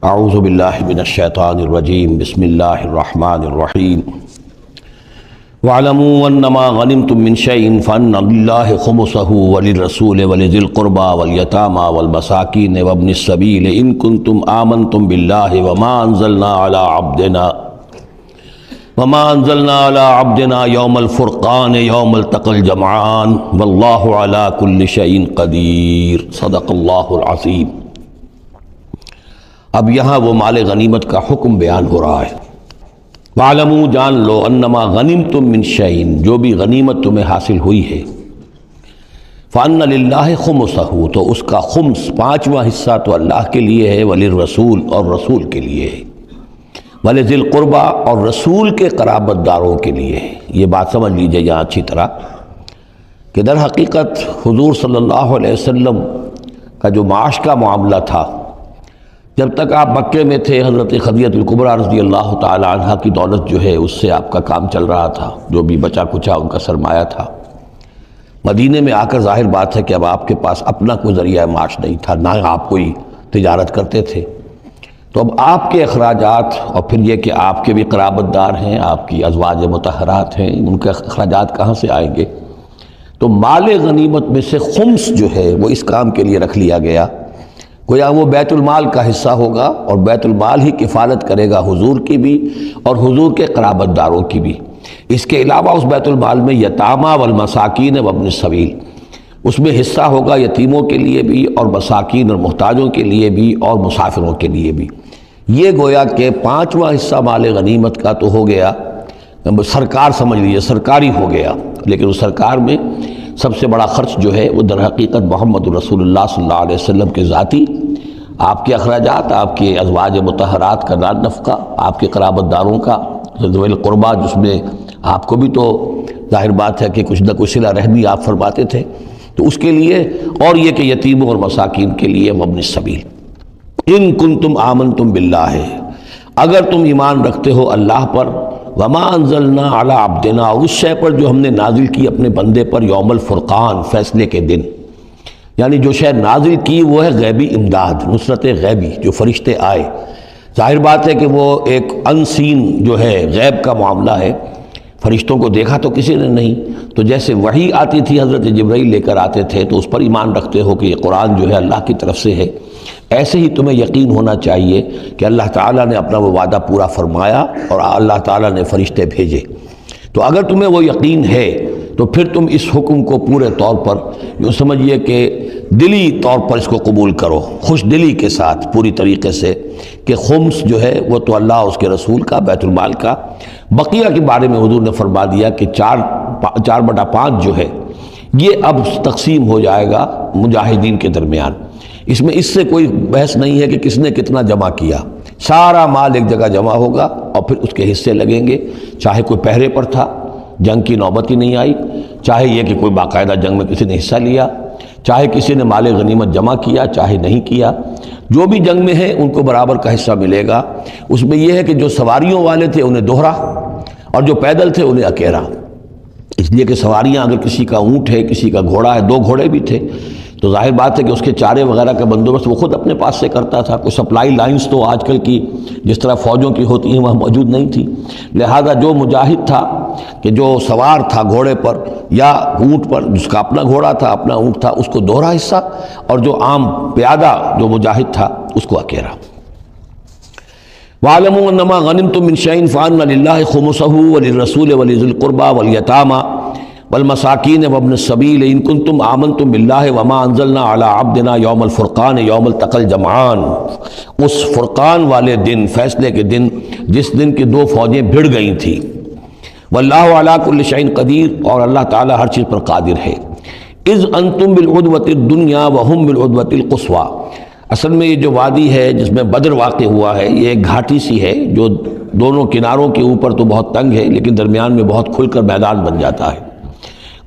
اعوذ باللہ من الشیطان الرجیم بسم اللہ الرحمن الرحیم وَاعْلَمُوا أَنَّمَا غَنِمْتُم مِّن شَيْءٍ فَأَنَّ لِلَّهِ خُمُسَهُ وَلِلرَّسُولِ وَلِذِي الْقُرْبَى وَالْيَتَامَى وَالْمَسَاكِينِ وَابْنِ السَّبِيلِ إِن كُنتُمْ آمَنتُم بِاللَّهِ وَمَا أَنزَلْنَا عَلَىٰ عَبْدِنَا يَوْمَ الْفُرْقَانِ يَوْمَ الْتَقَى الْجَمْعَانِ وَاللَّهُ عَلَىٰ كُلِّ شَيْءٍ قَدِيرٌ صدق اللہ العظیم۔ اب یہاں وہ مال غنیمت کا حکم بیان ہو رہا ہے۔ وَاعْلَمُوا جان لو انما غنمتم من شیء جو بھی غنیمت تمہیں حاصل ہوئی ہے، فَأَنَّ لِلَّهِ خُمُسَهُ تو اس کا خمس پانچواں حصہ تو اللہ کے لیے ہے، وَلِلرَّسُولِ اور رسول کے لیے ہے، وَلِذِي الْقُرْبَى اور رسول کے قرابت داروں کے لیے ہے۔ یہ بات سمجھ لیجئے یہاں اچھی طرح کہ در حقیقت حضور صلی اللہ علیہ وسلم کا جو معاش کا معاملہ تھا، جب تک آپ مکے میں تھے حضرت خدیجہ الکبریٰ رضی اللہ تعالی عنہ کی دولت جو ہے اس سے آپ کا کام چل رہا تھا، جو بھی بچا کچا ان کا سرمایہ تھا۔ مدینے میں آ کر ظاہر بات ہے کہ اب آپ کے پاس اپنا کوئی ذریعہ معاش نہیں تھا، نہ آپ کوئی تجارت کرتے تھے، تو اب آپ کے اخراجات اور پھر یہ کہ آپ کے بھی قرابت دار ہیں، آپ کی ازواج مطہرات ہیں، ان کے اخراجات کہاں سے آئیں گے؟ تو مال غنیمت میں سے خمس جو ہے وہ اس کام کے لیے رکھ لیا گیا، گویا وہ بیت المال کا حصہ ہوگا، اور بیت المال ہی کفالت کرے گا حضور کی بھی اور حضور کے قرابت داروں کی بھی۔ اس کے علاوہ اس بیت المال میں یتامى والمساکین وابن السبیل، اس میں حصہ ہوگا یتیموں کے لیے بھی اور مساکین اور محتاجوں کے لیے بھی اور مسافروں کے لیے بھی۔ یہ گویا کہ پانچواں حصہ مال غنیمت کا تو ہو گیا، سرکار سمجھ لیجیے سرکاری ہو گیا، لیکن اس سرکار میں سب سے بڑا خرچ جو ہے وہ در حقیقت محمد رسول اللہ صلی اللہ علیہ وسلم کے ذاتی، آپ کے اخراجات، آپ کے ازواج مطہرات کا نفقہ، آپ کے قرابت داروں کا ذوی القربیٰ، جس میں آپ کو بھی تو ظاہر بات ہے کہ کچھ نہ کچھ صلہ رحمی آپ فرماتے تھے، تو اس کے لیے، اور یہ کہ یتیموں اور مساکین کے لیے وابن السبیل۔ ان کنتم آمنتم باللہ، اگر تم ایمان رکھتے ہو اللہ پر، وما انزلنا علی عبدنا، اس شے پر جو ہم نے نازل کی اپنے بندے پر، یوم الفرقان، فیصلے کے دن، یعنی جو شے نازل کی وہ ہے غیبی امداد، نصرت غیبی، جو فرشتے آئے۔ ظاہر بات ہے کہ وہ ایک انسین جو ہے غیب کا معاملہ ہے، فرشتوں کو دیکھا تو کسی نے نہیں، تو جیسے وحی آتی تھی حضرت جبرائیل لے کر آتے تھے تو اس پر ایمان رکھتے ہو کہ یہ قرآن جو ہے اللہ کی طرف سے ہے، ایسے ہی تمہیں یقین ہونا چاہیے کہ اللہ تعالیٰ نے اپنا وہ وعدہ پورا فرمایا اور اللہ تعالیٰ نے فرشتے بھیجے۔ تو اگر تمہیں وہ یقین ہے تو پھر تم اس حکم کو پورے طور پر یوں سمجھیے کہ دلی طور پر اس کو قبول کرو، خوش دلی کے ساتھ پوری طریقے سے، کہ خمس جو ہے وہ تو اللہ اس کے رسول کا، بیت المال کا۔ بقیہ کے بارے میں حضور نے فرما دیا کہ 4/5 جو ہے یہ اب تقسیم ہو جائے گا مجاہدین کے درمیان۔ اس میں اس سے کوئی بحث نہیں ہے کہ کس نے کتنا جمع کیا، سارا مال ایک جگہ جمع ہوگا اور پھر اس کے حصے لگیں گے، چاہے کوئی پہرے پر تھا، جنگ کی نوبت ہی نہیں آئی، چاہے یہ کہ کوئی باقاعدہ جنگ میں کسی نے حصہ لیا، چاہے کسی نے مال غنیمت جمع کیا، چاہے نہیں کیا، جو بھی جنگ میں ہے ان کو برابر کا حصہ ملے گا۔ اس میں یہ ہے کہ جو سواریوں والے تھے انہیں دوہرا، اور جو پیدل تھے انہیں اکیرا، اس لیے کہ سواریاں اگر کسی کا اونٹ ہے، کسی کا گھوڑا ہے، 2 گھوڑے بھی تھے، تو ظاہر بات ہے کہ اس کے چارے وغیرہ کا بندوبست وہ خود اپنے پاس سے کرتا تھا، کوئی سپلائی لائنز تو آج کل کی جس طرح فوجوں کی ہوتی ہیں وہاں موجود نہیں تھی، لہذا جو مجاہد تھا کہ جو سوار تھا گھوڑے پر یا اونٹ پر، جس کا اپنا گھوڑا تھا، اپنا اونٹ تھا، اس کو دوہرا حصہ، اور جو عام پیادہ جو مجاہد تھا اس کو اکیرا۔ وَاعْلَمُوا أَنَّمَا غَنِمْتُم مِّن شَيْءٍ فَأَنَّ لِلَّهِ خُمُسَهُ وَلِلرَّسُولِ وَلِذِي الْقُرْبَى وَالْيَتَامَى والمساکین وابن السبیل ان کنتم آمنتم باللہ وما انزلنا علی عبدنا یوم الفرقان یوم التقى الجمعان، اس فرقان والے دن، فیصلے کے دن، جس دن کی 2 فوجیں بھڑ گئی تھیں۔ واللہ علی کل شیء قدیر، اور اللہ تعالیٰ ہر چیز پر قادر ہے۔ اذ انتم بالعدوۃ الدنیا وہم بالعدوۃ القصویٰ، اصل میں یہ جو وادی ہے جس میں بدر واقع ہوا ہے، یہ ایک گھاٹی سی ہے جو دونوں کناروں کے اوپر تو بہت تنگ ہے لیکن درمیان میں بہت کھل کر میدان بن جاتا ہے۔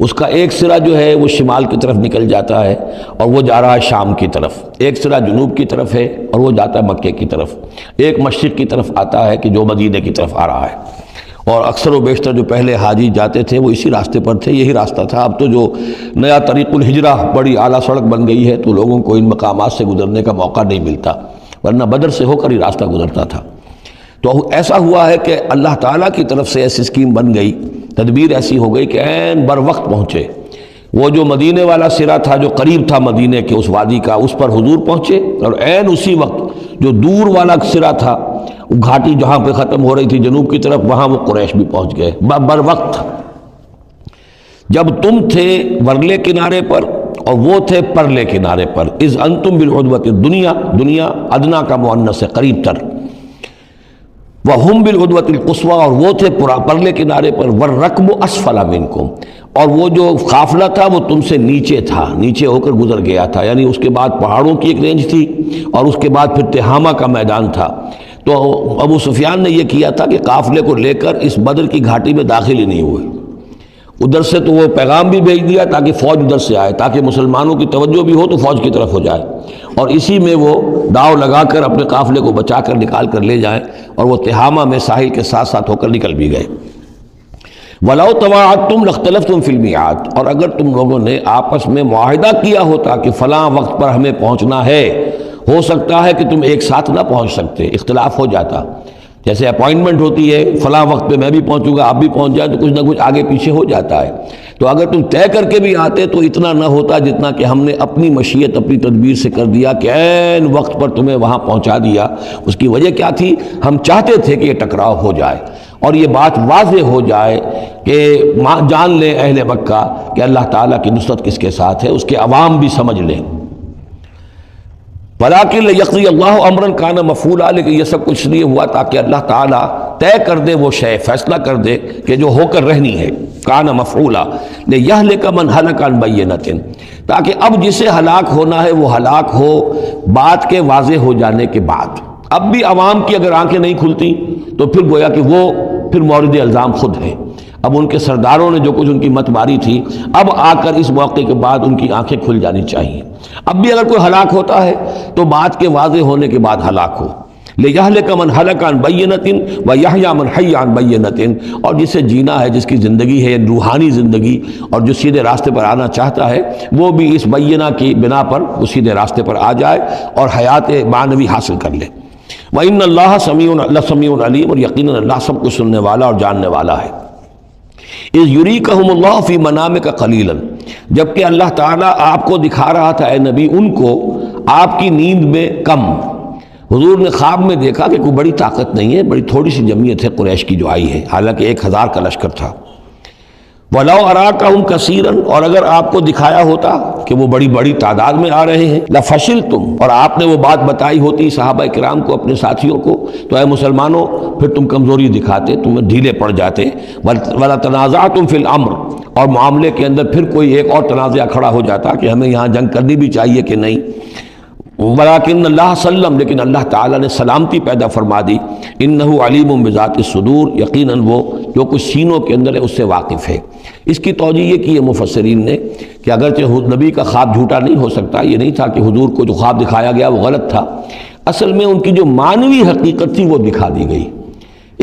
اس کا ایک سرا جو ہے وہ شمال کی طرف نکل جاتا ہے اور وہ جا رہا ہے شام کی طرف، ایک سرا جنوب کی طرف ہے اور وہ جاتا ہے مکے کی طرف، ایک مشرق کی طرف آتا ہے کہ جو مدینے کی طرف آ رہا ہے، اور اکثر و بیشتر جو پہلے حاجی جاتے تھے وہ اسی راستے پر تھے، یہی راستہ تھا۔ اب تو جو نیا طریق الہجرہ بڑی اعلیٰ سڑک بن گئی ہے تو لوگوں کو ان مقامات سے گزرنے کا موقع نہیں ملتا، ورنہ بدر سے ہو کر ہی راستہ گزرتا تھا۔ تو ایسا ہوا ہے کہ اللہ تعالیٰ کی طرف سے ایسی اسکیم بن گئی، تدبیر ایسی ہو گئی کہ عین بر وقت پہنچے۔ وہ جو مدینے والا سرا تھا جو قریب تھا مدینے کے اس وادی کا، اس پر حضور پہنچے، اور عین اسی وقت جو دور والا سرا تھا، وہ گھاٹی جہاں پہ ختم ہو رہی تھی جنوب کی طرف، وہاں وہ قریش بھی پہنچ گئے بر وقت۔ جب تم تھے ورلے کنارے پر اور وہ تھے پرلے کنارے پر، اذ انتم بالعدوۃ الدنیا، دنیا ادنا کا مؤنث ہے، قریب تر، وہم بالعدوۃ القصویٰ، اور وہ تھے پرلے کنارے پر، والرکب اسفل منکم، اور وہ جو قافلہ تھا وہ تم سے نیچے تھا، نیچے ہو کر گزر گیا تھا، یعنی اس کے بعد پہاڑوں کی ایک رینج تھی اور اس کے بعد پھر تہامہ کا میدان تھا۔ تو ابو سفیان نے یہ کیا تھا کہ قافلے کو لے کر اس بدر کی گھاٹی میں داخل ہی نہیں ہوئے، ادھر سے تو وہ پیغام بھی بھیج دیا تاکہ فوج ادھر سے آئے، تاکہ مسلمانوں کی توجہ بھی ہو تو فوج کی طرف ہو جائے، اور اسی میں وہ داؤ لگا کر اپنے قافلے کو بچا کر نکال کر لے جائیں، اور وہ تہامہ میں ساحل کے ساتھ ساتھ ہو کر نکل بھی گئے۔ وَلَوْ تَوَاعَدْتُمْ لَاخْتَلَفْتُمْ فِي الْمِيعَادِ، اور اگر تم لوگوں نے آپس میں معاہدہ کیا ہوتا کہ فلاں وقت پر ہمیں پہنچنا ہے، ہو سکتا ہے کہ تم ایک ساتھ نہ پہنچ سکتے، اختلاف ہو جاتا، جیسے اپوائنٹمنٹ ہوتی ہے فلاں وقت پہ میں بھی پہنچوں گا آپ بھی پہنچ جائیں تو کچھ نہ کچھ آگے پیچھے ہو جاتا ہے، تو اگر تم طے کر کے بھی آتے تو اتنا نہ ہوتا جتنا کہ ہم نے اپنی مشیت اپنی تدبیر سے کر دیا کہ عین وقت پر تمہیں وہاں پہنچا دیا۔ اس کی وجہ کیا تھی؟ ہم چاہتے تھے کہ یہ ٹکراؤ ہو جائے اور یہ بات واضح ہو جائے کہ جان لیں اہل مکہ کہ اللہ تعالیٰ کی نصرت کس کے ساتھ ہے، اس کے عوام بھی سمجھ لیں۔ وَلَٰكِن لِيَقْضِيَ اللَّهُ أَمْرًا كَانَ مَفْعُولًا، لیکن یہ سب کچھ لیے ہوا تاکہ اللہ تعالیٰ طے کر دے وہ شے، فیصلہ کر دے کہ جو ہو کر رہنی ہے، كَانَ مَفْعُولًا لِيَهْلِكَ مَنْ هَلَكَ عَنْ بَيِّنَةٍ، تاکہ اب جسے ہلاک ہونا ہے وہ ہلاک ہو بات کے واضح ہو جانے کے بعد۔ اب بھی عوام کی اگر آنکھیں نہیں کھلتی تو پھر گویا کہ وہ پھر مورد الزام خود ہیں، اب ان کے سرداروں نے جو کچھ ان کی مت ماری تھی، اب آ کر اس موقع کے بعد ان کی آنکھیں کھل جانی چاہیے۔ اب بھی اگر کوئی ہلاک ہوتا ہے تو بات کے واضح ہونے کے بعد ہلاک ہو، لِيَهْلِكَ مَنْ هَلَكَ عَنْ بَيِّنَةٍ وَيَحْيَىٰ مَنْ حَيَّ عَنْ بَيِّنَةٍ، اور جسے جینا ہے جس کی زندگی ہے روحانی زندگی اور جو سیدھے راستے پر آنا چاہتا ہے وہ بھی اس بینہ کی بنا پر اس سیدھے راستے پر آ جائے اور حیات معنوی حاصل کر لے۔ وَإِنَّ اللَّهَ سَمِيعٌ عَلِيمٌ، اور یقیناً اللہ سب کچھ سننے والا اور جاننے والا ہے۔ اِذْ يُرِيكَهُمُ اللَّهُ فِي مَنَامِكَ قَلِيلًا، جبکہ اللہ تعالیٰ آپ کو دکھا رہا تھا اے نبی ان کو آپ کی نیند میں کم۔ حضور نے خواب میں دیکھا کہ کوئی بڑی طاقت نہیں ہے، بڑی تھوڑی سی جمعیت ہے قریش کی جو آئی ہے، حالانکہ 1000 کا لشکر تھا۔ وَلَوْ أَرَاكَهُمْ كَثِيرًا، اور اگر آپ کو دکھایا ہوتا کہ وہ بڑی بڑی تعداد میں آ رہے ہیں، لَفَشِلْتُمْ، اور آپ نے وہ بات بتائی ہوتی صحابہ کرام کو اپنے ساتھیوں کو، تو اے مسلمانوں پھر تم کمزوری دکھاتے، تم ڈھیلے پڑ جاتے۔ وَلَا تَنَازَعْتُمْ فِي الْأَمْرِ، اور معاملے کے اندر پھر کوئی ایک اور تنازع کھڑا ہو جاتا کہ ہمیں یہاں جنگ کرنی بھی چاہیے کہ نہیں۔ وَلَٰكِنَّ اللَّهَ سَلَّمَ، لیکن اللہ تعالیٰ نے سلامتی پیدا فرما دی۔ إِنَّهُ عَلِيمٌ بِذَاتِ الصُّدُورِ، یقیناً وہ جو کچھ سینوں کے اندر ہے اس سے واقف ہے۔ اس کی توجیہ یہ کی ہے مفسرین نے کہ اگرچہ نبی کا خواب جھوٹا نہیں ہو سکتا، یہ نہیں تھا کہ حضور کو جو خواب دکھایا گیا وہ غلط تھا، اصل میں ان کی جو معنوی حقیقت تھی وہ دکھا دی گئی۔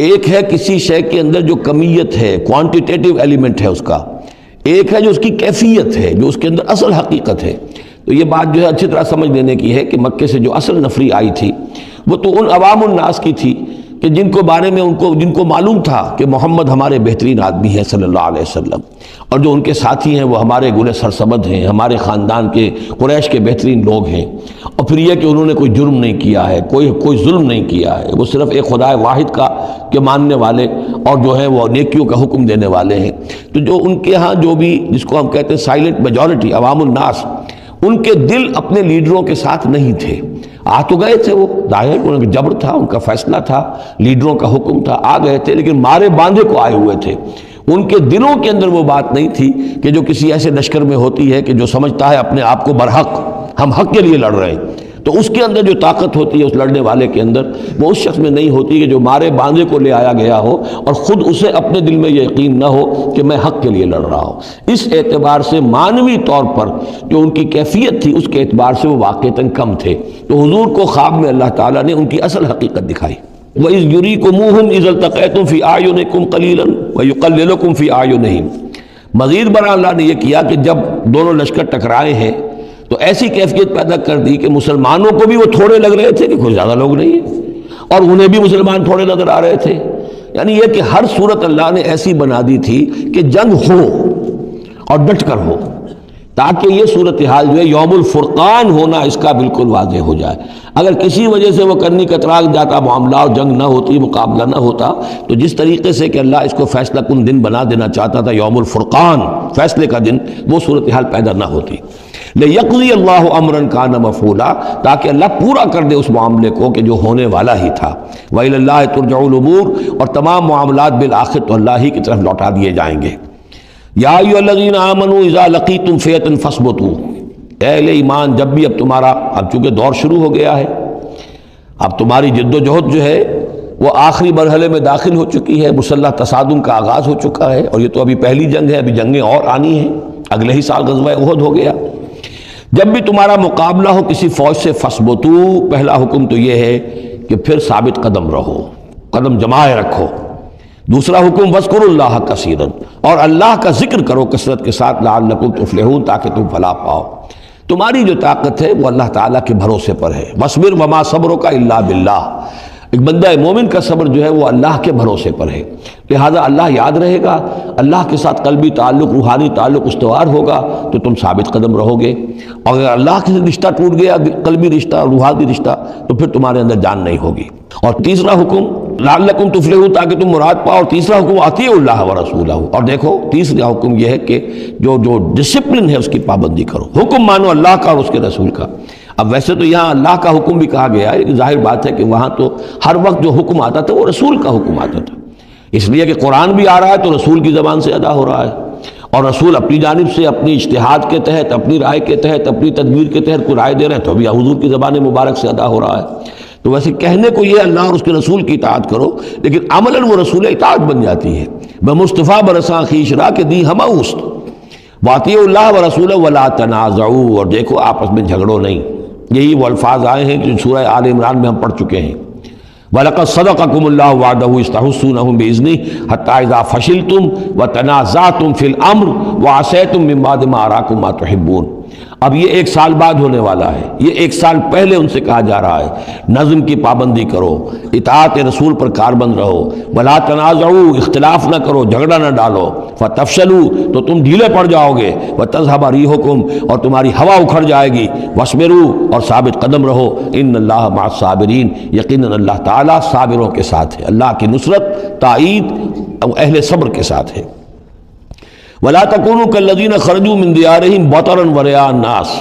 ایک ہے کسی شے کے اندر جو کمیت ہے، کوانٹیٹیو ایلیمنٹ ہے اس کا، ایک ہے جو اس کی کیفیت ہے، جو اس کے اندر اصل حقیقت ہے۔ تو یہ بات جو ہے اچھی طرح سمجھ لینے کی ہے کہ مکے سے جو اصل نفری آئی تھی وہ تو ان عوام الناس کی تھی کہ جن کو بارے میں جن کو معلوم تھا کہ محمد ہمارے بہترین آدمی ہیں صلی اللہ علیہ وسلم، اور جو ان کے ساتھی ہیں وہ ہمارے گل سرسبد ہیں، ہمارے خاندان کے قریش کے بہترین لوگ ہیں، اور پھر یہ کہ انہوں نے کوئی جرم نہیں کیا ہے، کوئی ظلم نہیں کیا ہے، وہ صرف ایک خدا واحد کا کے ماننے والے اور جو ہیں وہ نیکیوں کا حکم دینے والے ہیں۔ تو جو ان کے ہاں جو بھی جس کو ہم کہتے ہیں سائلنٹ میجورٹی عوام الناس، ان کے دل اپنے لیڈروں کے ساتھ نہیں تھے۔ آ تو گئے تھے، وہ ظاہر ان کا جبر تھا، ان کا فیصلہ تھا، لیڈروں کا حکم تھا، آ گئے تھے، لیکن مارے باندھے کو آئے ہوئے تھے۔ ان کے دلوں کے اندر وہ بات نہیں تھی کہ جو کسی ایسے لشکر میں ہوتی ہے کہ جو سمجھتا ہے اپنے آپ کو برحق، ہم حق کے لیے لڑ رہے ہیں، تو اس کے اندر جو طاقت ہوتی ہے اس لڑنے والے کے اندر، وہ اس شخص میں نہیں ہوتی کہ جو مارے باندھے کو لے آیا گیا ہو اور خود اسے اپنے دل میں یہ یقین نہ ہو کہ میں حق کے لیے لڑ رہا ہوں۔ اس اعتبار سے معنوی طور پر جو ان کی کیفیت تھی اس کے اعتبار سے وہ واقعتاً کم تھے۔ تو حضور کو خواب میں اللہ تعالیٰ نے ان کی اصل حقیقت دکھائی۔ وَإِذْ يُرِيكُمُوهُمْ إِذْ الْتَقَيْتُمْ فِي أَعْيُنِكُمْ قَلِيلًا وَيُقَلِّلُكُمْ فِي أَعْيُنِهِمْ، مزید برآں اللہ نے یہ کیا کہ جب دونوں لشکر ٹکرائے ہیں تو ایسی کیفیت پیدا کر دی کہ مسلمانوں کو بھی وہ تھوڑے لگ رہے تھے کہ کوئی زیادہ لوگ نہیں ہیں، اور انہیں بھی مسلمان تھوڑے نظر آ رہے تھے۔ یعنی یہ کہ ہر صورت اللہ نے ایسی بنا دی تھی کہ جنگ ہو اور ڈٹ کر ہو، تاکہ یہ صورتحال جو ہے یوم الفرقان ہونا اس کا بالکل واضح ہو جائے۔ اگر کسی وجہ سے وہ کرنی کترا جاتا معاملہ اور جنگ نہ ہوتی، مقابلہ نہ ہوتا، تو جس طریقے سے کہ اللہ اس کو فیصلہ کن دن بنا دینا چاہتا تھا، یوم الفرقان فیصلے کا دن، وہ صورتحال پیدا نہ ہوتی۔ لِيَقْضِيَ اللَّهُ أَمْرًا كَانَ مَفْعُولًا، تاکہ اللہ پورا کر دے اس معاملے کو کہ جو ہونے والا ہی تھا۔ وَإِلَى اللَّهِ تُرْجَعُ الْأُمُورُ، اور تمام معاملات بالآخر تو اللہ ہی کی طرف لوٹا دیے جائیں گے۔ یا ایھا الذین آمنوا اذا لقیتم فئۃ فاثبتوا، اے اہل ایمان جب بھی اب تمہارا، اب چونکہ دور شروع ہو گیا ہے، اب تمہاری جد و جہد جو ہے وہ آخری مرحلے میں داخل ہو چکی ہے، مسلح تصادم کا آغاز ہو چکا ہے، اور یہ تو ابھی پہلی جنگ ہے، ابھی جنگیں اور آنی ہیں، اگلے ہی سال غزوہ احد ہو گیا۔ جب بھی تمہارا مقابلہ ہو کسی فوج سے فاثبتوا، پہلا حکم تو یہ ہے کہ پھر ثابت قدم رہو، قدم جمائے رکھو۔ دوسرا حکم وَاذْكُرُوا اللَّهَ كَثِيرًا، اور اللہ کا ذکر کرو کثرت کے ساتھ، لعلکم تفلحون، تاکہ تم فلاح پاؤ۔ تمہاری جو طاقت ہے وہ اللہ تعالیٰ کے بھروسے پر ہے۔ وَاصْبِرْ وَمَا صَبْرُكَ إِلَّا بِاللَّهِ، ایک بندہ مومن کا صبر جو ہے وہ اللہ کے بھروسے پر ہے، لہذا اللہ یاد رہے گا، اللہ کے ساتھ قلبی تعلق، روحانی تعلق استوار ہوگا تو تم ثابت قدم رہو گے، اور اگر اللہ کے رشتہ ٹوٹ گیا، قلبی رشتہ، روحانی رشتہ، تو پھر تمہارے اندر جان نہیں ہوگی۔ اور تیسرا حکم لعلکم تفلحون، تاکہ تم مراد پاؤ، اور تیسرا حکم اطیعوا اللہ ورسولہ، اور دیکھو تیسرا حکم یہ ہے کہ جو ڈسپلن ہے اس کی پابندی کرو، حکم مانو اللہ کا اور اس کے رسول کا۔ اب ویسے تو یہاں اللہ کا حکم بھی کہا گیا ہے، ظاہر بات ہے کہ وہاں تو ہر وقت جو حکم آتا تھا وہ رسول کا حکم آتا تھا، اس لیے کہ قرآن بھی آ رہا ہے تو رسول کی زبان سے ادا ہو رہا ہے، اور رسول اپنی جانب سے اپنی اجتہاد کے تحت، اپنی رائے کے تحت، اپنی تدبیر کے تحت کوئی رائے دے رہے ہیں تو ابھی حضور کی زبان مبارک سے ادا ہو رہا ہے۔ تو ویسے کہنے کو یہ اللہ اور اس کے رسول کی اطاعت کرو، لیکن عملاً وہ رسول اطاعت بن جاتی ہے۔ بمصطفیٰ برساں خیش را کے دی ہمہ اوست، واطیعوا اللہ ورسولہ ولا تنازعوا، اور دیکھو آپس میں جھگڑو نہیں۔ یہی وہ الفاظ آئے ہیں جو سورہ آل عمران میں ہم پڑھ چکے ہیں۔ وَلَقَدْ صَدَقَكُمُ اللَّهُ وَعْدَهُ إِذْ تَحُسُّونَهُم بِإِذْنِهِ حَتَّىٰ إِذَا فَشِلْتُمْ وَتَنَازَعْتُمْ فِي الْأَمْرِ وَعَصَيْتُم مِّن بَعْدِ مَا أَرَاكُم مَّا تُحِبُّونَ۔ اب یہ ایک سال بعد ہونے والا ہے، یہ ایک سال پہلے ان سے کہا جا رہا ہے نظم کی پابندی کرو، اطاعت رسول پر کاربند رہو، ولا تنازعوا، اختلاف نہ کرو، جھگڑا نہ ڈالو، فتفشلوا، تو تم ڈھیلے پڑ جاؤ گے، وتذهب ريحكم، اور تمہاری ہوا اکھڑ جائے گی، واصبروا، اور ثابت قدم رہو، ان اللہ مع الصابرین، یقیناً اللہ تعالیٰ صابروں کے ساتھ ہے، اللہ کی نصرت، تائید اہل صبر کے ساتھ ہے۔ وَلَا تَكُونُوا كَالَّذِينَ خَرَجُوا مِن دِيَارِهِمْ بَطَرًا وَرِئَاءَ النَّاسِ،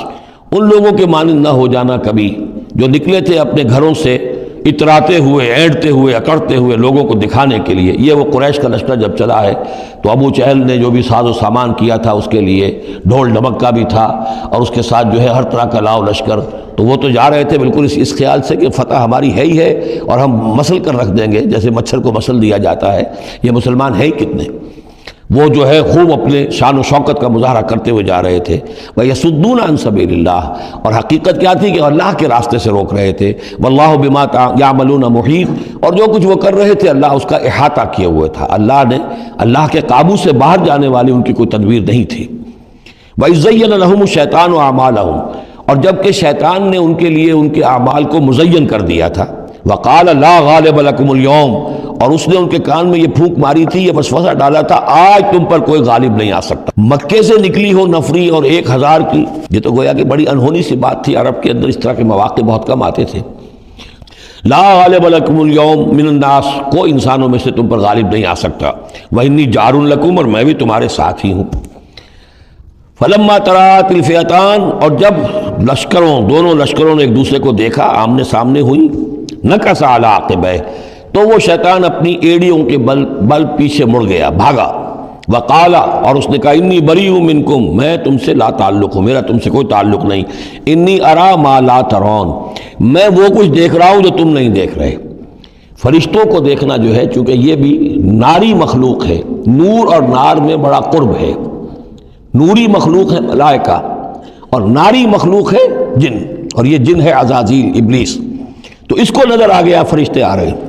ان لوگوں کے مانند نہ ہو جانا کبھی جو نکلے تھے اپنے گھروں سے اتراتے ہوئے، اینٹتے ہوئے، اکڑتے ہوئے لوگوں کو دکھانے کے لیے۔ یہ وہ قریش کا لشکر جب چلا ہے تو ابو جہل نے جو بھی ساز و سامان کیا تھا اس کے لیے ڈھول ڈھمکا بھی تھا، اور اس کے ساتھ جو ہے ہر طرح کا لاؤ لشکر، تو وہ تو جا رہے تھے بالکل اس خیال سے کہ فتح ہماری ہے ہی ہے، اور ہم مسل کر رکھ دیں گے، جیسے مچھر کو مسل دیا جاتا ہے۔ یہ مسلمان ہے ہی کتنے، وہ جو ہے خوب اپنے شان و شوکت کا مظاہرہ کرتے ہوئے جا رہے تھے۔ وَيَصُدُّونَ عَن سَبِيلِ اللَّهِ، اور حقیقت کیا تھی کہ اللہ کے راستے سے روک رہے تھے۔ وَاللَّهُ بِمَا يَعْمَلُونَ مُحِيطٌ، اور جو کچھ وہ کر رہے تھے اللہ اس کا احاطہ کیے ہوئے تھا، اللہ کے قابو سے باہر جانے والی ان کی کوئی تدبیر نہیں تھی۔ وَإِذْ زَيَّنَ لَهُمُ الشَّيْطَانُ أَعْمَالَهُمْ، اور جب کہ شیطان نے ان کے لیے ان کے اعمال کو مزین کر دیا تھا۔ وَقَالَ لَا غَالِبَ لَكُمُ الْيَوْمَ، اور اس نے ان کے کان میں یہ پھونک ماری تھی، یہ وسوسہ ڈالا تھا، آج تم پر کوئی غالب نہیں آ سکتا۔ مکے سے نکلی ہو نفری اور 1000 کی، یہ تو گویا کہ بڑی انہونی سی بات تھی، عرب کے اندر اس طرح کے مواقع بہت کم آتے تھے۔ لا غالب لکم اليوم من الناس، کوئی انسانوں میں سے تم پر غالب نہیں آ سکتا۔ وانی جار لکم، اور میں بھی تمہارے ساتھ ہی ہوں۔ فلما تراءت الفئتان، اور جب دونوں لشکروں نے ایک دوسرے کو دیکھا، آمنے سامنے ہوئی، نکص علی عقبیہ، تو وہ شیطان اپنی ایڑیوں کے بل پیچھے مڑ گیا، بھاگا۔ وقالا، اور اس نے کہا انی بریء منکم، میں تم سے لا تعلق ہوں، میرا تم سے کوئی تعلق نہیں۔ انی ارا ما لا ترون، میں وہ کچھ دیکھ رہا ہوں جو تم نہیں دیکھ رہے۔ فرشتوں کو دیکھنا جو ہے، چونکہ یہ بھی ناری مخلوق ہے، نور اور نار میں بڑا قرب ہے، نوری مخلوق ہے ملائکہ، اور ناری مخلوق ہے جن، اور یہ جن ہے عزازیل، ابلیس، تو اس کو نظر آ گیا فرشتے آ رہے ہیں۔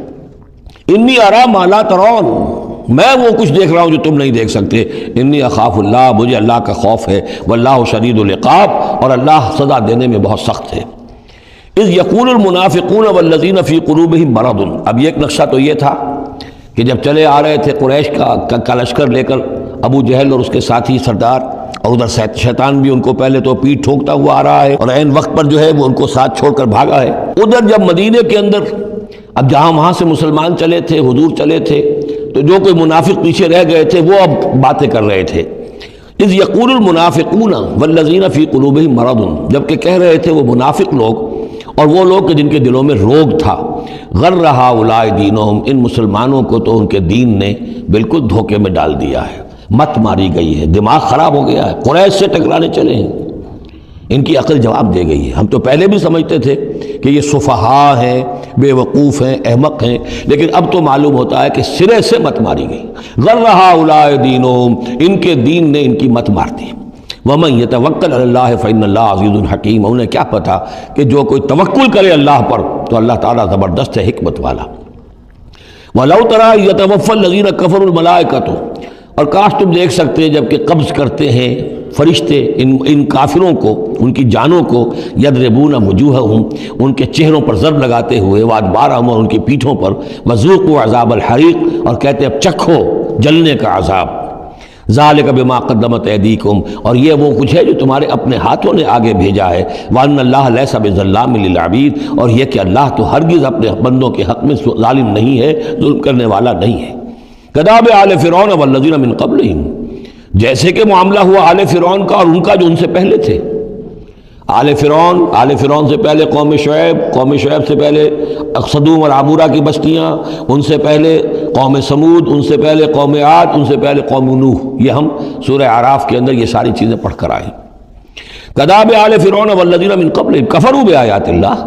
انی ارا ما لا ترون، میں وہ کچھ دیکھ رہا ہوں جو تم نہیں دیکھ سکتے. انی اخاف اللہ، مجھے اللہ کا خوف ہے. واللہ شدید العقاب، اور اللہ سزا دینے میں بہت سخت ہے. اذ یقول المنافقون والذین فی قلوبہم مرض. اب یہ ایک نقشہ تو یہ تھا کہ جب چلے آ رہے تھے قریش کا لشکر لے کر ابو جہل اور اس کے ساتھی سردار، اور ادھر شیطان بھی ان کو پہلے تو پیٹ ٹھوکتا ہوا آ رہا ہے، اور عین وقت پر جو ہے وہ ان کو ساتھ چھوڑ کر بھاگا ہے. ادھر جب مدینے کے اندر اب جہاں وہاں سے مسلمان چلے تھے، حضور چلے تھے، تو جو کوئی منافق پیچھے رہ گئے تھے وہ اب باتیں کر رہے تھے. اذ یقول المنافقون والذین فی قلوبہم مرض، جبکہ کہہ رہے تھے وہ منافق لوگ اور وہ لوگ کہ جن کے دلوں میں روگ تھا. غر ہؤلاء دینہم، ان مسلمانوں کو تو ان کے دین نے بالکل دھوکے میں ڈال دیا ہے، مت ماری گئی ہے، دماغ خراب ہو گیا ہے، قریش سے ٹکرانے چلے ہیں، ان کی عقل جواب دے گئی ہے. ہم تو پہلے بھی سمجھتے تھے کہ یہ سفہاء ہیں، بے وقوف ہیں، احمق ہیں، لیکن اب تو معلوم ہوتا ہے کہ سرے سے مت ماری گئی. غر ہؤلاء دینہم، ان کے دین نے ان کی مت مار دی. وَمَن يَتَوَكَّلْ عَلَى اللَّهِ فَإِنَّ اللَّهَ عَزِيزٌ حَكِيمٌ. انہیں کیا پتا کہ جو کوئی توکل کرے اللہ پر تو اللہ تعالیٰ زبردست ہے، حکمت والا. وَلَوْ تَرَىٰ يَتَوَفَّى الَّذِينَ كَفَرُوا الْمَلَائِكَةُ، اور کاش تم دیکھ سکتے جب کہ قبض کرتے ہیں فرشتے ان کافروں کو، ان کی جانوں کو. یضربون وجوہہم، ان کے چہروں پر ضرب لگاتے ہوئے، وادبارہم، اور ان کی پیٹھوں پر. وذوقوا عذاب الحریق، اور کہتے اب چکھو جلنے کا عذاب. ذالک بما قدمت ایدیکم، اور یہ وہ کچھ ہے جو تمہارے اپنے ہاتھوں نے آگے بھیجا ہے. وان اللہ لیس بظلام للعبید، اور یہ کہ اللہ تو ہرگز اپنے بندوں کے حق میں ظالم نہیں ہے، ظلم کرنے والا نہیں ہے. کداب آل فرعون والذین من قبلہم، جیسے کہ معاملہ ہوا آل فرعون کا اور ان کا جو ان سے پہلے تھے. آل فرعون سے پہلے قوم شعیب سے پہلے صدوم اور عمورہ کی بستیاں، ان سے پہلے قوم سمود، ان سے پہلے قوم عاد، ان سے پہلے قوم نوح. یہ ہم سورہ اعراف کے اندر یہ ساری چیزیں پڑھ کر آئے. کداب آل فرعون والذین من قبلہم کفروا بآیات اللہ،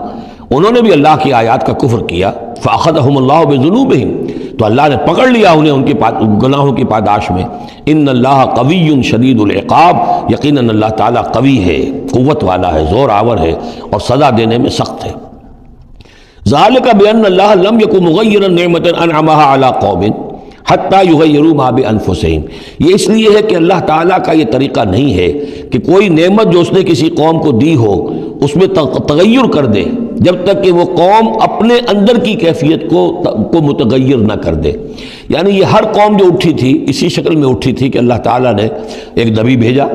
انہوں نے بھی اللہ کی آیات کا کفر کیا. فاخذہم اللہ بذنوبہم، تو اللہ نے پکڑ لیا انہیں ان کے گناہوں کی پاداش میں. ان اللہ قوی شدید العقاب، یقیناً اللہ تعالیٰ قوی ہے، قوت والا ہے، زور آور ہے، اور سزا دینے میں سخت ہے. ذالک بان اللہ لم یکن مغیرا نعمۃ انعمها علی قوم حتی یغیروا ما بانفسہم. یہ اس لیے ہے کہ اللہ تعالیٰ کا یہ طریقہ نہیں ہے کہ کوئی نعمت جو اس نے کسی قوم کو دی ہو اس میں تغیر کر دے جب تک کہ وہ قوم اپنے اندر کی کیفیت کو متغیر نہ کر دے. یعنی یہ ہر قوم جو اٹھی تھی اسی شکل میں اٹھی تھی کہ اللہ تعالیٰ نے ایک نبی بھیجا.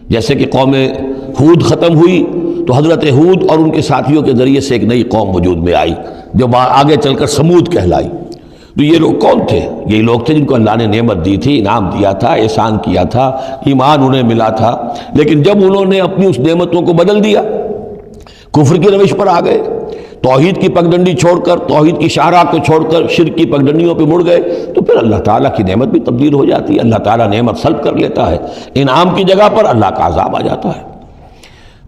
جیسے کہ قوم ہود ختم ہوئی تو حضرت ہود اور ان کے ساتھیوں کے ذریعے سے ایک نئی قوم وجود میں آئی جو آگے چل کر سمود کہلائی. تو یہ لوگ کون تھے؟ یہی لوگ تھے جن کو اللہ نے نعمت دی تھی، انعام دیا تھا، احسان کیا تھا، ایمان انہیں ملا تھا. لیکن جب انہوں نے اپنی اس نعمتوں کو بدل دیا، کفر کی روش پر آ گئے، توحید کی پگڈنڈی چھوڑ کر، توحید کی شاہراہ کو چھوڑ کر شرک کی پگڈنڈیوں پہ مڑ گئے، تو پھر اللہ تعالیٰ کی نعمت بھی تبدیل ہو جاتی ہے. اللہ تعالیٰ نعمت سلب کر لیتا ہے، انعام کی جگہ پر اللہ کا عذاب آ جاتا ہے.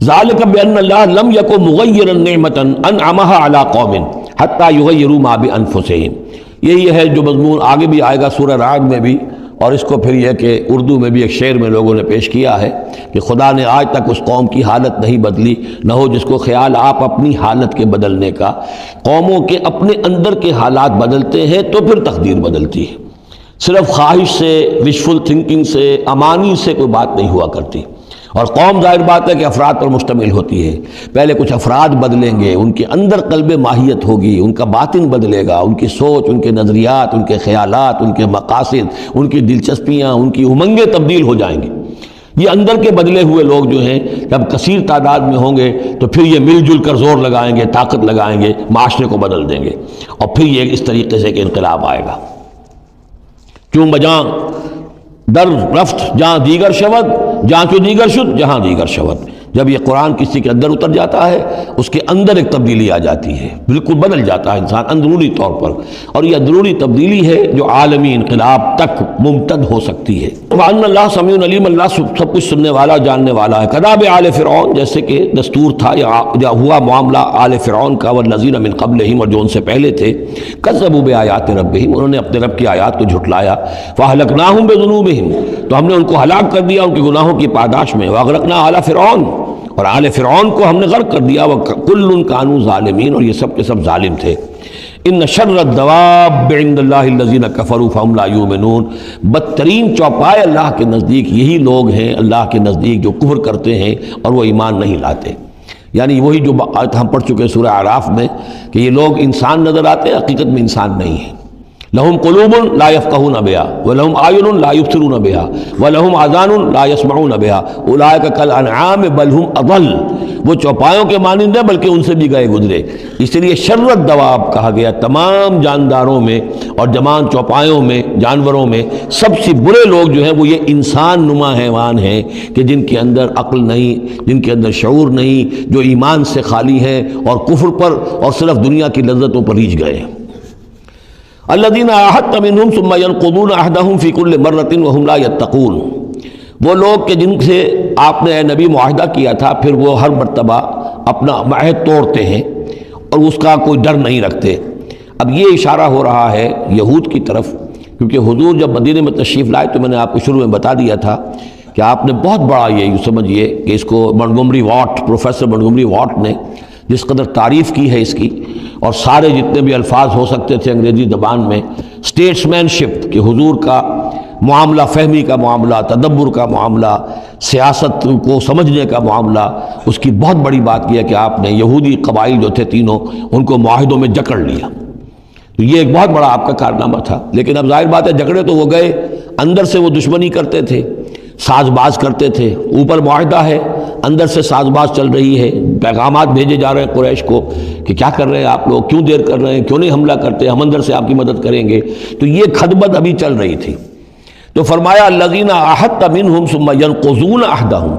ذالک بان اللہ لم یکن مغیرا نعمۃ انعمها علی قوم حتی یغیروا ما بانفسہم. یہی ہے جو مضمون آگے بھی آئے گا سورہ رعد میں بھی، اور اس کو پھر یہ کہ اردو میں بھی ایک شعر میں لوگوں نے پیش کیا ہے کہ خدا نے آج تک اس قوم کی حالت نہیں بدلی، نہ ہو جس کو خیال آپ اپنی حالت کے بدلنے کا. قوموں کے اپنے اندر کے حالات بدلتے ہیں تو پھر تقدیر بدلتی ہے. صرف خواہش سے، وشفل تھنکنگ سے، امانی سے کوئی بات نہیں ہوا کرتی. اور قوم ظاہر بات ہے کہ افراد پر مشتمل ہوتی ہے. پہلے کچھ افراد بدلیں گے، ان کے اندر قلب ماہیت ہوگی، ان کا باطن بدلے گا، ان کی سوچ، ان کے نظریات، ان کے خیالات، ان کے مقاصد، ان کی دلچسپیاں، ان کی امنگیں تبدیل ہو جائیں گی. یہ اندر کے بدلے ہوئے لوگ جو ہیں جب کثیر تعداد میں ہوں گے تو پھر یہ مل جل کر زور لگائیں گے، طاقت لگائیں گے، معاشرے کو بدل دیں گے، اور پھر یہ اس طریقے سے کہ انقلاب آئے گا. چون بجاں در رفت جہاں دیگر شود، جہاں چو دیگر شد جہاں دیگر شود. جب یہ قرآن کسی کے اندر اتر جاتا ہے اس کے اندر ایک تبدیلی آ جاتی ہے، بالکل بدل جاتا ہے انسان اندرونی طور پر. اور یہ اندرونی تبدیلی ہے جو عالمی انقلاب تک ممتد ہو سکتی ہے. وَأَنَّ اللَّهَ سَمِيعٌ عَلِيمٌ، اللہ سب کچھ سننے والا جاننے والا ہے. کداب آل فرعون، جیسے کہ دستور تھا یا ہوا معاملہ آل فرعون کا، والذین من قبلہم، اور جو ان سے پہلے تھے. کذبوا بآیات ربہم، انہوں نے اپنے رب کی آیات کو جھٹلایا. فأہلکناہم بذنوبہم، تو ہم نے ان کو ہلاک کر دیا ان کے گناہوں کی پاداش میں. وأغرقنا آل فرعون، اور آل فرعون کو ہم نے غرق کر دیا، وَكُلٌّ كَانُوا ظَالِمِينَ، اور یہ سب کے سب ظالم تھے۔ ان شر الدواب عند اللہ الذین کفروا فہم لا یؤمنون، بدترین چوپائے اللہ کے نزدیک یہی لوگ ہیں اللہ کے نزدیک جو کفر کرتے ہیں اور وہ ایمان نہیں لاتے۔ یعنی وہی جو آیت ہم پڑھ چکے سورہ اعراف میں کہ یہ لوگ انسان نظر آتے ہیں، حقیقت میں انسان نہیں ہیں۔ لہم قلوب لا یفقہون بہا ولہم اعین لا یبصرون بہا ولہم آذان لا یسمعون بہا اولئک کالانعام بل ہم اضل، وہ چوپایوں کے مانند ہیں بلکہ ان سے بھی گئے گزرے۔ اس لیے شر الدواب کہا گیا، تمام جانداروں میں اور جمان چوپایوں میں، جانوروں میں سب سے برے لوگ جو ہیں وہ یہ انسان نما حیوان ہیں کہ جن کے اندر عقل نہیں، جن کے اندر شعور نہیں، جو ایمان سے خالی ہیں اور کفر پر اور صرف دنیا کی لذتوں پر ریجھ گئے ہیں۔ الذین عاہدت منہم ثم ینقضون عہدہم فی کل مرۃ وہم لا یتقون، وہ لوگ کہ جن سے آپ نے اے نبی معاہدہ کیا تھا پھر وہ ہر مرتبہ اپنا عہد توڑتے ہیں اور اس کا کوئی ڈر نہیں رکھتے۔ اب یہ اشارہ ہو رہا ہے یہود کی طرف، کیونکہ حضور جب مدینے میں تشریف لائے تو میں نے آپ کو شروع میں بتا دیا تھا کہ آپ نے بہت بڑا یہ سمجھیے کہ اس کو Montgomery what, professor Montgomery what نے جس قدر تعریف کی ہے اس کی، اور سارے جتنے بھی الفاظ ہو سکتے تھے انگریزی زبان میں، اسٹیٹسمین شپ کہ حضور کا معاملہ، فہمی کا معاملہ، تدبر کا معاملہ، سیاست کو سمجھنے کا معاملہ، اس کی بہت بڑی بات یہ ہے کہ آپ نے یہودی قبائل جو تھے تینوں ان کو معاہدوں میں جکڑ لیا۔ تو یہ ایک بہت بڑا آپ کا کارنامہ تھا، لیکن اب ظاہر بات ہے جکڑے تو وہ گئے، اندر سے وہ دشمنی کرتے تھے، ساز باز کرتے تھے۔ اوپر معاہدہ ہے، اندر سے ساز باز چل رہی ہے، پیغامات بھیجے جا رہے ہیں قریش کو کہ کیا کر رہے ہیں آپ لوگ، کیوں دیر کر رہے ہیں، کیوں نہیں حملہ کرتے، ہم اندر سے آپ کی مدد کریں گے۔ تو یہ کھدبد ابھی چل رہی تھی۔ تو فرمایا الذین عاہدت منہم ثم ینقضون عہدہم،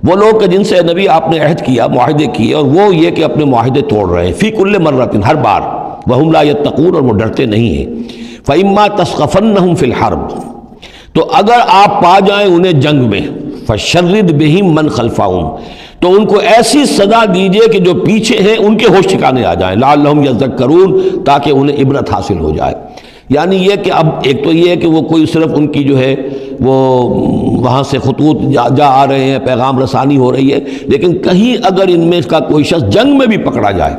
وہ لوگ کہ جن سے نبی آپ نے عہد کیا، معاہدے کیے، اور وہ یہ کہ اپنے معاہدے توڑ رہے ہیں، فی کل مرۃ، ہر بار، وہم لا یتقون، اور وہ ڈرتے نہیں ہیں۔ فإما تثقفنہم فی الحرب، تو اگر آپ پا جائیں انہیں جنگ میں، فشرد بہم من خلفہم، تو ان کو ایسی سزا دیجئے کہ جو پیچھے ہیں ان کے ہوش ٹھکانے آ جائیں، لعلہم یذکرون، تاکہ انہیں عبرت حاصل ہو جائے۔ یعنی یہ کہ اب ایک تو یہ ہے کہ وہ کوئی صرف ان کی جو ہے وہ وہاں سے خطوط جا آ رہے ہیں، پیغام رسانی ہو رہی ہے، لیکن کہیں اگر ان میں کا کوئی شخص جنگ میں بھی پکڑا جائے،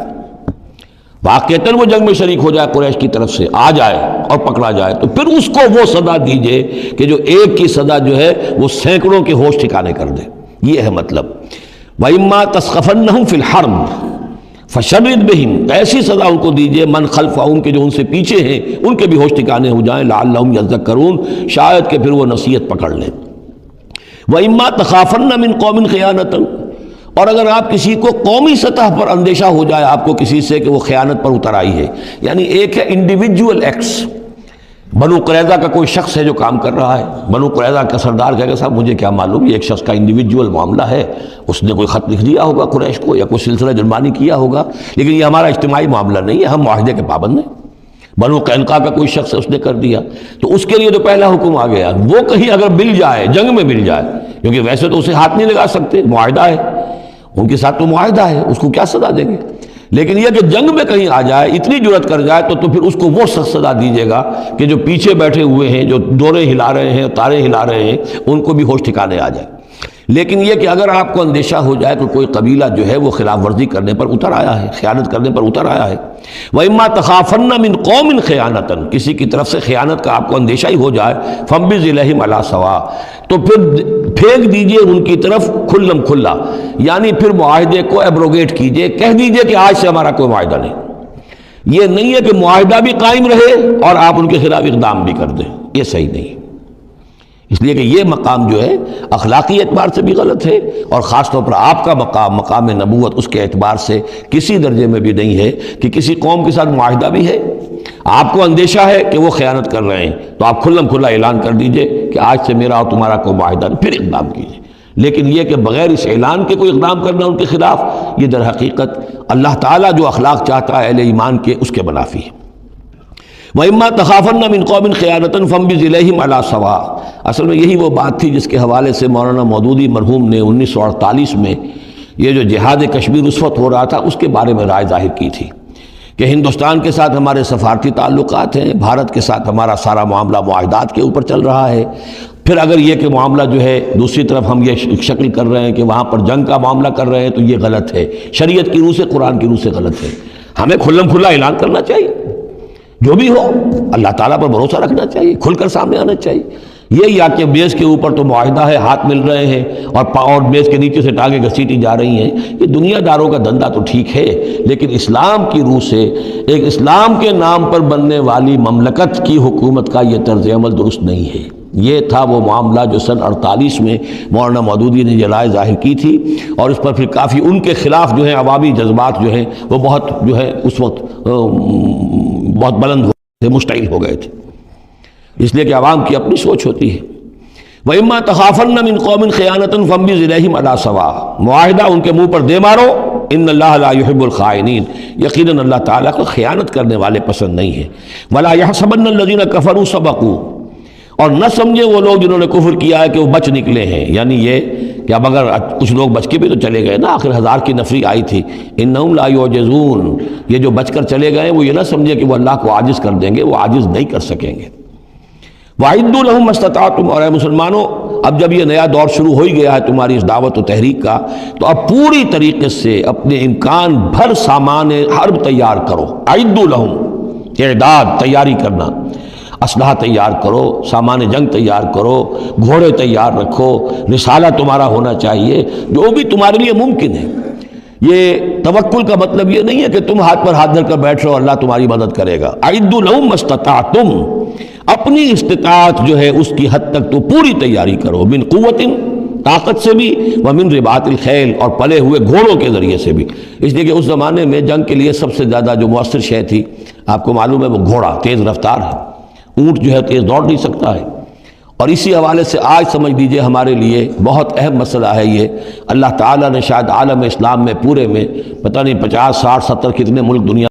واقعتاً وہ جنگ میں شریک ہو جائے، قریش کی طرف سے آ جائے اور پکڑا جائے، تو پھر اس کو وہ سزا دیجئے کہ جو ایک کی سزا جو ہے وہ سینکڑوں کے ہوش ٹھکانے کر دے۔ یہ ہے مطلب۔ وَإِمَّا تَسْخَفَنَّهُمْ فِي الْحَرْبِ فَشَرِّدْ بِهِمْ، ایسی سزا ان کو دیجئے من خلفہم کے جو ان سے پیچھے ہیں ان کے بھی ہوش ٹھکانے ہو جائیں، لعلہم یذکرون، شاید کہ پھر وہ نصیحت پکڑ لیں۔ وَإِمَّا تَخَافَنَّ مِنْ قَوْمٍ خِيَانَةً، اور اگر آپ کسی کو قومی سطح پر اندیشہ ہو جائے آپ کو کسی سے کہ وہ خیانت پر اتر آئی ہے، یعنی ایک ہے انڈیویجول ایکٹس، بنو قریظہ کا کوئی شخص ہے جو کام کر رہا ہے، بنو قریظہ کا سردار کہے گا صاحب مجھے کیا معلوم، یہ ایک شخص کا انڈیویجول معاملہ ہے، اس نے کوئی خط لکھ دیا ہوگا قریش کو یا کوئی سلسلہ جرمانی کیا ہوگا، لیکن یہ ہمارا اجتماعی معاملہ نہیں ہے، ہم معاہدے کے پابند ہیں۔ بنو قینقاع کا کوئی شخص ہے اس نے کر دیا، تو اس کے لیے تو پہلا حکم آ گیا، وہ کہیں اگر مل جائے، جنگ میں مل جائے، کیونکہ ویسے تو اسے ہاتھ نہیں لگا سکتے، معاہدہ ہے ان کے ساتھ، تو معاہدہ ہے، اس کو کیا سزا دیں گے، لیکن یہ کہ جنگ میں کہیں آ جائے، اتنی جرأت کر جائے تو پھر اس کو وہ سخت سزا دیجیے گا کہ جو پیچھے بیٹھے ہوئے ہیں، جو ڈورے ہلا رہے ہیں، تارے ہلا رہے ہیں، ان کو بھی ہوش ٹھکانے آ جائے۔ لیکن یہ کہ اگر آپ کو اندیشہ ہو جائے کہ کوئی قبیلہ جو ہے وہ خلاف ورزی کرنے پر اتر آیا ہے، خیانت کرنے پر اتر آیا ہے، وَإِمَّا تَخَافَنَّ مِنْ قَوْمٍ خِيَانَةً، کسی کی طرف سے خیانت کا آپ کو اندیشہ ہی ہو جائے، فَانبِذْ إِلَيْهِمْ عَلَىٰ سَوَاءٍ، تو پھر پھینک دیجئے ان کی طرف کھلم کھلا، یعنی پھر معاہدے کو ایبروگیٹ کیجئے، کہہ دیجئے کہ آج سے ہمارا کوئی معاہدہ نہیں۔ یہ نہیں ہے کہ معاہدہ بھی قائم رہے اور آپ ان کے خلاف اقدام بھی کر دیں، یہ صحیح نہیں، اس لیے کہ یہ مقام جو ہے اخلاقی اعتبار سے بھی غلط ہے، اور خاص طور پر آپ کا مقام، مقام نبوت، اس کے اعتبار سے کسی درجے میں بھی نہیں ہے کہ کسی قوم کے ساتھ معاہدہ بھی ہے، آپ کو اندیشہ ہے کہ وہ خیانت کر رہے ہیں، تو آپ کھلم کھلا اعلان کر دیجئے کہ آج سے میرا اور تمہارا کوئی معاہدہ نہیں، پھر اقدام کیجئے۔ لیکن یہ کہ بغیر اس اعلان کے کوئی اقدام کرنا ان کے خلاف، یہ در حقیقت اللہ تعالیٰ جو اخلاق چاہتا ہے اہل ایمان کے، اس کے منافی ہے۔ وَإِمَّا تَخَافَنَّ مِنْ قَوْمٍ خِيَانَةً فَانبِذْ إِلَيْهِمْ عَلَىٰ سَوَاءٍ، اصل میں یہی وہ بات تھی جس کے حوالے سے مولانا مودودی مرحوم نے 1948 میں یہ جو جہاد کشمیر اس وقت ہو رہا تھا اس کے بارے میں رائے ظاہر کی تھی کہ ہندوستان کے ساتھ ہمارے سفارتی تعلقات ہیں، بھارت کے ساتھ ہمارا سارا معاملہ معاہدات کے اوپر چل رہا ہے، پھر اگر یہ کہ معاملہ جو ہے دوسری طرف ہم یہ شکل کر رہے ہیں کہ وہاں پر جنگ کا معاملہ کر رہے ہیں تو یہ غلط ہے، شریعت کی روح سے، قرآن کی روح سے غلط ہے۔ ہمیں کھلم کھلا اعلان کرنا چاہیے، جو بھی ہو اللہ تعالیٰ پر بھروسہ رکھنا چاہیے، کھل کر سامنے آنا چاہیے۔ یہ یا کہ میز کے اوپر تو معاہدہ ہے، ہاتھ مل رہے ہیں اور میز کے نیچے سے ٹانگیں گھسیٹی جا رہی ہیں، یہ دنیا داروں کا دھندا تو ٹھیک ہے، لیکن اسلام کی روح سے ایک اسلام کے نام پر بننے والی مملکت کی حکومت کا یہ طرز عمل درست نہیں ہے۔ یہ تھا وہ معاملہ جو سن 48 میں مولانا مودودی نے یہ رائے ظاہر کی تھی، اور اس پر پھر کافی ان کے خلاف جو ہے عوامی جذبات جو ہیں وہ بہت جو ہے اس وقت بہت بلند ہو گئے تھے، مشتعل ہو گئے تھے، اس لیے کہ عوام کی اپنی سوچ ہوتی ہے۔ وَإِمَّا تَخَافَنَّ مِنْ قَوْمٍ خِيَانَةً فَانبِذْ إِلَيْهِمْ عَلَىٰ سَوَاءٍ، معاہدہ ان کے منہ پر دے مارو، ان اللہ لا يحب الخائنین، یقیناً اللہ تعالیٰ کو خیانت کرنے والے پسند نہیں ہیں۔ وَلَا يَحْسَبَنَّ الَّذِينَ كَفَرُوا سَبَقُوا، اور نہ سمجھے وہ لوگ جنہوں نے کفر کیا ہے کہ وہ بچ نکلے ہیں، یعنی یہ کہ اب اگر کچھ لوگ بچ کے بھی تو چلے گئے نا، آخر 1000 کی نفری آئی تھی، انہم لا یعجزون، یہ جو بچ کر چلے گئے وہ یہ نہ سمجھے کہ وہ اللہ کو عاجز کر دیں گے، وہ عاجز نہیں کر سکیں گے۔ وَأَعِدُّوا لَهُم مَّا اسْتَطَعْتُمْ، اور اے مسلمانوں اب جب یہ نیا دور شروع ہو ہی گیا ہے تمہاری اس دعوت و تحریک کا، تو اب پوری طریقے سے اپنے امکان بھر سامان حرب تیار کرو۔ اعدوا لہم، اعداد تیاری کرنا، اسلحہ تیار کرو، سامان جنگ تیار کرو، گھوڑے تیار رکھو، رسالہ تمہارا ہونا چاہیے، جو بھی تمہارے لیے ممکن ہے۔ یہ توکل کا مطلب یہ نہیں ہے کہ تم ہاتھ پر ہاتھ دھر کر بیٹھ رہو اللہ تمہاری مدد کرے گا۔ اعدوا لہم ما استطعتم، اپنی استطاعت جو ہے اس کی حد تک تو پوری تیاری کرو، من قوت، طاقت سے بھی، ومن رباط الخیل، اور پلے ہوئے گھوڑوں کے ذریعے سے بھی، اس لیے کہ اس زمانے میں جنگ کے لیے سب سے زیادہ جو مؤثر شے تھی آپ کو معلوم ہے وہ گھوڑا، تیز رفتار ہے، اونٹ جو ہے تیز دوڑ نہیں سکتا ہے۔ اور اسی حوالے سے آج سمجھ لیجئے ہمارے لیے بہت اہم مسئلہ ہے یہ، اللہ تعالیٰ نے شاید عالم اسلام میں پورے میں پتہ نہیں 50 60 70 کتنے ملک دنیا